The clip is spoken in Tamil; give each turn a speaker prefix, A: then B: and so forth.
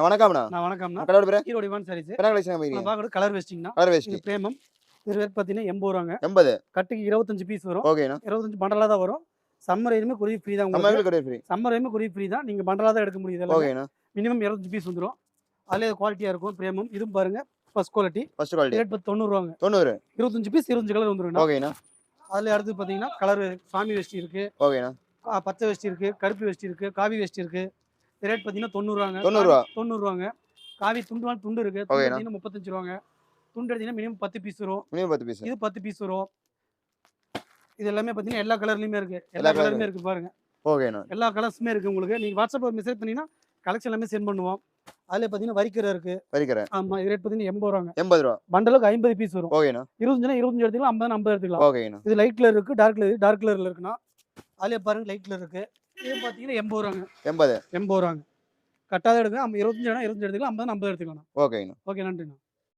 A: வணக்கம்ண்ணா.
B: வணக்கம்ண்ணா.
A: கடையோட பேரு?
B: ஈரோடு இவான் சாரீஸ்.
A: என்ன கலெக்ஷன் காமிக்கிறீங்க?
B: பார்க்கறது கலர் வெஸ்டிங்ண்ணா.
A: கலர் வேஷ்டி.
B: இது பிரேமம். இது ரேட் பார்த்தீங்கன்னா ரூ. 80.
A: 80.
B: கட்டுக்கு 25 பீஸ் வரும்.
A: ஓகேண்ணா.
B: 25 பண்டலா தான் வரும். சம்மர் வரையுமே கொரியர் ஃப்ரீ தான் உங்களுக்கு.
A: சம்மருக்கு கொரியர் ஃப்ரீ.
B: சம்மர் வரையுமே கொரியர் ஃப்ரீ தான். நீங்க பண்டலா தான் எடுக்க முடியும் இதெல்லாம்.
A: ஓகேண்ணா.
B: மினிமம் 25 பீஸ் வந்துரும். அதுல குவாலிட்டியா இருக்கும் பிரேமம். இதுவும் பாருங்க first quality.
A: First quality.
B: Rate 90.
A: 90.
B: 25 piece 25 colour வந்துரும்ண்ணா.
A: ஓகேண்ணா.
B: அதுல அடுத்து பார்த்தீங்கன்னா கலர் சாமி வெஸ்டி இருக்கு.
A: ஓகேண்ணா.
B: பச்சை வெஸ்டி இருக்கு, கருப்பு வெஸ்டி இருக்கு, காவி வெஸ்டி இருக்கு. ரேட் பார்த்தீங்கன்னா 90.
A: 90.
B: 90. காவி துண்டு இருக்கு. துண்டு பார்த்தீங்கன்னா 35. துண்டு எடுத்தீங்கன்னா மினிமம் 10 பீஸ் வரும்.
A: Minimum 10 piece.
B: இது 10 பீஸ் வரும். இது எல்லாமே பார்த்தீங்கன்னா எல்லா கலர்லயுமே இருக்கு. எல்லா கலருமே இருக்கு பாருங்க.
A: ஓகேண்ணா.
B: எல்லா கலர்ஸுமே இருக்கு உங்களுக்கு. நீங்க வாட்ஸ்அப்ல மெசேஜ் பண்ணீங்கன்னா கலெக்ஷன் எல்லாமே சென்ட் பண்ணுவோம். அதுல பார்த்தீங்கன்னா வரிக்கரை இருக்கு.
A: வரிக்கரை.
B: ஆமா. இது ரேட் பார்த்தீங்கன்னா 80.
A: 80.
B: பண்டலுக்கு 50 பீஸ் வரும்.
A: ஓகேண்ணா.
B: 25 எடுத்துக்கலாம், 50 எடுத்துக்கலாம்.
A: ஓகேண்ணா.
B: இது லைட் கலர் இருக்கு, டார்க் கலர்ல இருக்குண்ணா. அதுல பாருங்க லைட் கலர் இருக்கு. இது பார்த்தீங்கன்னா 80.
A: 80.
B: 80. கட்டாத எடுங்க. 25 எடுத்துக்கலாம், 25 எடுத்துக்கலாம், 50 எடுத்துக்கலாம்.
A: ஓகேண்ணா.
B: ஓகே, நன்றிண்ணா.